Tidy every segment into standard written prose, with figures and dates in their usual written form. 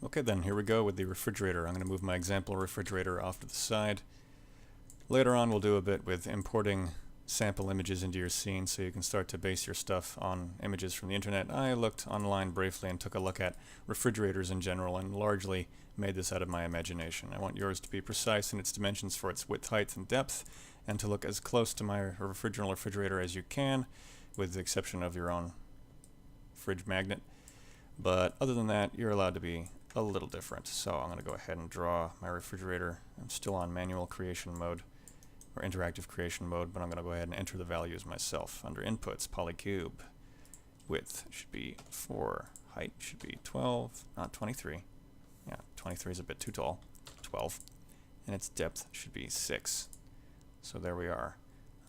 Okay then, here we go with the refrigerator. I'm going to move my example refrigerator off to the side. Later on we'll do a bit with importing sample images into your scene so you can start to base your stuff on images from the internet. I looked online briefly and took a look at refrigerators in general and largely made this out of my imagination. I want yours to be precise in its dimensions for its width, height, and depth, and to look as close to my original refrigerator as you can, with the exception of your own fridge magnet. But other than that, you're allowed to be a little different. So I'm going to go ahead and draw my refrigerator. I'm still on manual creation mode, or interactive creation mode, but I'm going to go ahead and enter the values myself. Under inputs, polycube. Width should be 4. Height should be 12, not 23. Yeah, 23 is a bit too tall. 12. And its depth should be 6. So there we are.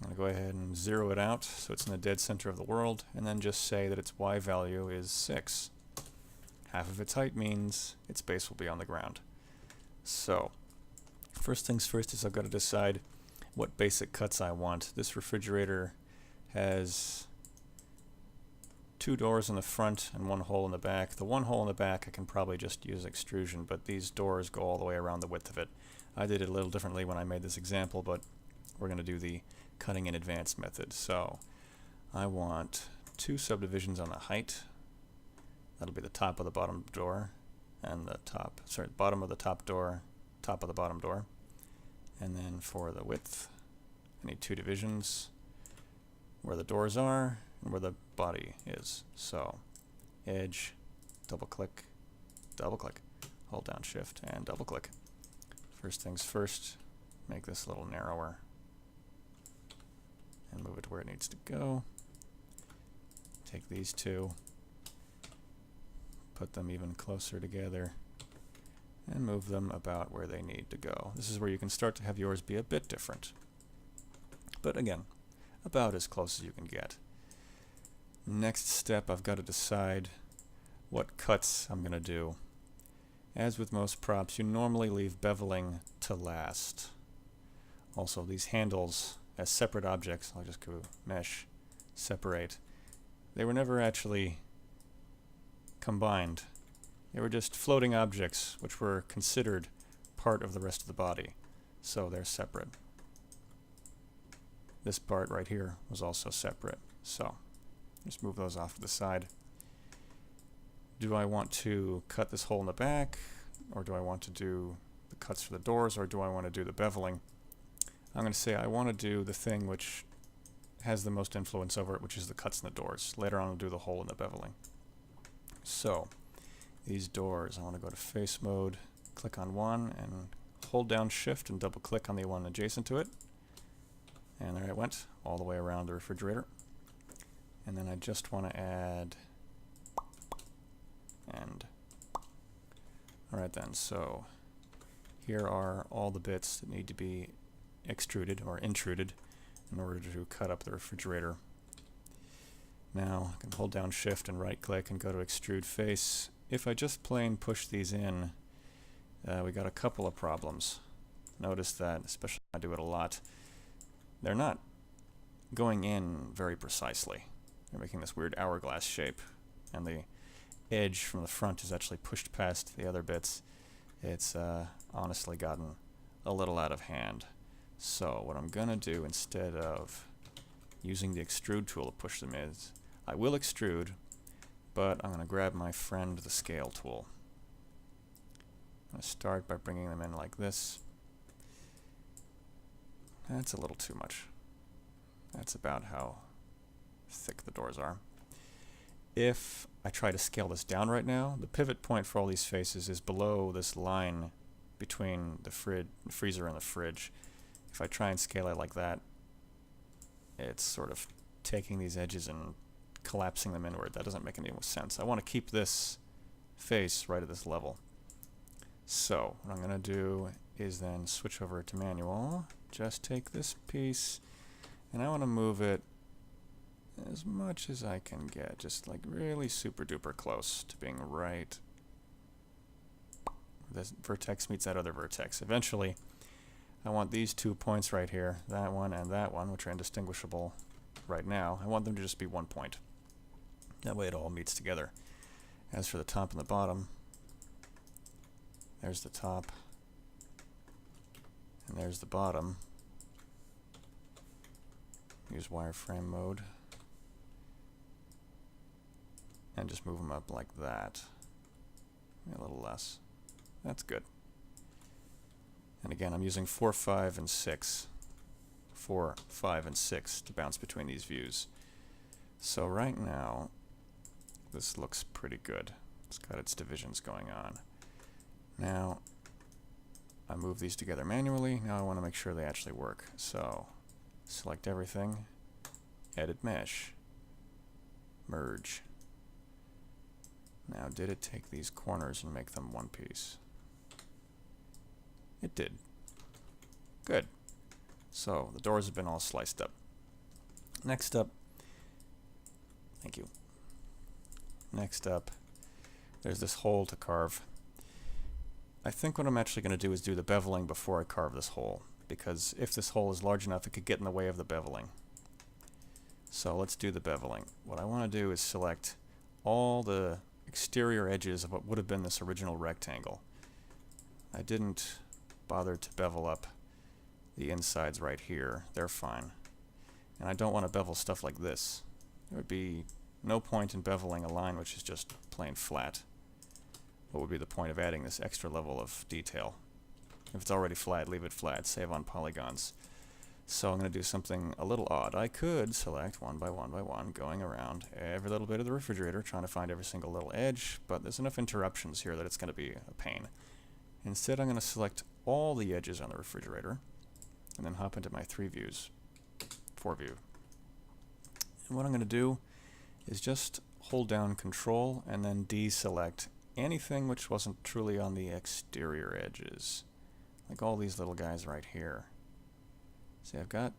I'm going to go ahead and zero it out so it's in the dead center of the world, and then just say that its Y value is 6. Half of its height means its base will be on the ground. So, first things first is I've got to decide what basic cuts I want. This refrigerator has 2 doors in the front and 1 hole in the back. The 1 hole in the back I can probably just use extrusion, but these doors go all the way around the width of it. I did it a little differently when I made this example, but we're going to do the cutting in advance method. So, I want 2 subdivisions on the height. That'll be the top of the bottom door and the bottom of the top door, top of the bottom door. And then for the width, I need 2 divisions where the doors are and where the body is. So edge, double click, hold down shift and double click. First things first, make this a little narrower and move it to where it needs to go. Take these 2, put them even closer together, and move them about where they need to go. This is where you can start to have yours be a bit different. But again, about as close as you can get. Next step, I've got to decide what cuts I'm going to do. As with most props, you normally leave beveling to last. Also, these handles as separate objects, I'll just go mesh, separate. They were never actually combined. They were just floating objects which were considered part of the rest of the body, so they're separate. This part right here was also separate, so just move those off to the side. Do I want to cut this hole in the back, or do I want to do the cuts for the doors, or do I want to do the beveling? I'm going to say I want to do the thing which has the most influence over it, which is the cuts in the doors. Later on I'll do the hole in the beveling. So, these doors, I want to go to face mode, click on one, and hold down shift and double click on the one adjacent to it. And there it went, all the way around the refrigerator. And then I just want to add end. Alright then, so here are all the bits that need to be extruded or intruded in order to cut up the refrigerator. Now I can hold down shift and right click and go to extrude face. If I just plain push these in, we got a couple of problems. Notice that, especially when I do it a lot, they're not going in very precisely. They're making this weird hourglass shape, and the edge from the front is actually pushed past the other bits. It's honestly gotten a little out of hand. So what I'm gonna do instead of using the extrude tool to push them is I will extrude, but I'm gonna grab my friend the scale tool. I'm gonna start by bringing them in like this. That's a little too much. That's about how thick the doors are. If I try to scale this down right now, the pivot point for all these faces is below this line between the freezer and the fridge. If I try and scale it like that, it's sort of taking these edges and collapsing them inward. That doesn't make any sense. I want to keep this face right at this level. So what I'm going to do is then switch over to manual. Just take this piece, and I want to move it as much as I can get, just like really super duper close to being right. This vertex meets that other vertex. Eventually, I want these 2 points right here, that one and that one, which are indistinguishable right now. I want them to just be 1 point. That way it all meets together. As for the top and the bottom, There's the top. And there's the bottom. Use wireframe mode. And just move them up like that. A little less. That's good. And again, I'm using 4, 5, and 6. 4, 5, and 6 to bounce between these views. So right now, this looks pretty good. It's got its divisions going on. Now, I move these together manually. Now I want to make sure they actually work. So, select everything, edit mesh, merge. Now, did it take these corners and make them one piece? It did. Good. So, the doors have been all sliced up. Next up, thank you. Next up, there's this hole to carve. I think what I'm actually going to do is do the beveling before I carve this hole, because if this hole is large enough, it could get in the way of the beveling. So let's do the beveling. What I want to do is select all the exterior edges of what would have been this original rectangle. I didn't bother to bevel up the insides right here. They're fine. And I don't want to bevel stuff like this. There would be no point in beveling a line which is just plain flat. What would be the point of adding this extra level of detail? If it's already flat, leave it flat. Save on polygons. So I'm going to do something a little odd. I could select one by one, going around every little bit of the refrigerator, trying to find every single little edge, but there's enough interruptions here that it's going to be a pain. Instead, I'm going to select all the edges on the refrigerator, and then hop into my 4 view. And what I'm going to do is just hold down Control and then deselect anything which wasn't truly on the exterior edges. Like all these little guys right here. See, I've got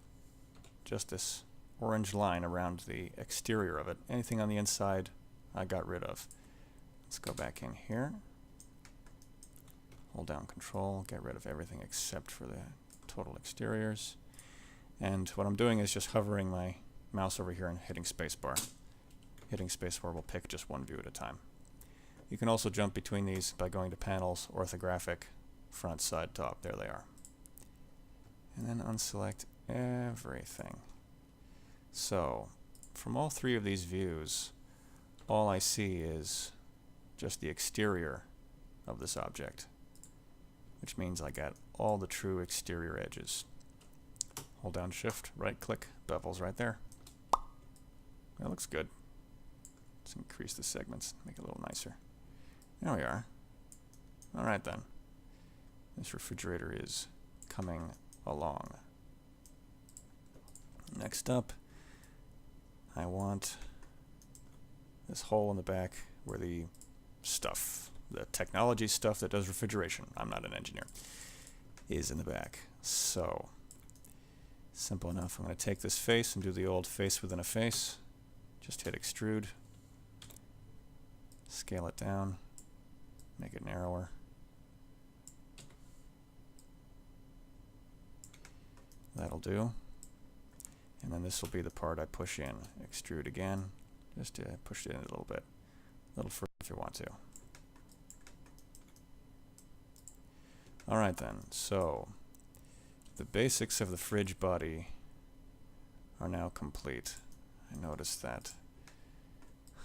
just this orange line around the exterior of it. Anything on the inside, I got rid of. Let's go back in here. Hold down Control, get rid of everything except for the total exteriors. And what I'm doing is just hovering my mouse over here and hitting spacebar. Hitting spacebar will pick just one view at a time. You can also jump between these by going to Panels, Orthographic, Front, Side, Top. There they are. And then unselect everything. So, from all 3 of these views, all I see is just the exterior of this object, which means I got all the true exterior edges. Hold down Shift, right click, bevels right there. That looks good. Let's increase the segments, make it a little nicer. There we are. Alright then. This refrigerator is coming along. Next up, I want this hole in the back where the stuff, the technology stuff that does refrigeration, I'm not an engineer, is in the back. So, simple enough. I'm going to take this face and do the old face within a face. Just hit extrude. Scale it down. Make it narrower. That'll do. And then this will be the part I push in. Extrude again. Just to push it in a little bit. A little further if you want to. Alright then, so the basics of the fridge body are now complete. I noticed that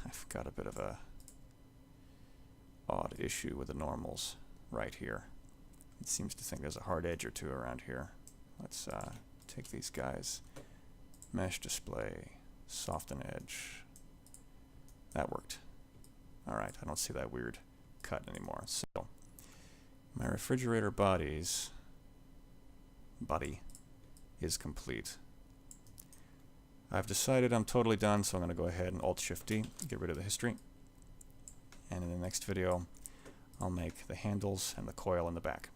I've got a bit of a odd issue with the normals right here. It seems to think there's a hard edge or two around here. Let's take these guys. Mesh display, soften edge. That worked. Alright, I don't see that weird cut anymore. So, my refrigerator body is complete. I've decided I'm totally done, so I'm going to go ahead and Alt-Shift-D, get rid of the history. And in the next video, I'll make the handles and the coil in the back.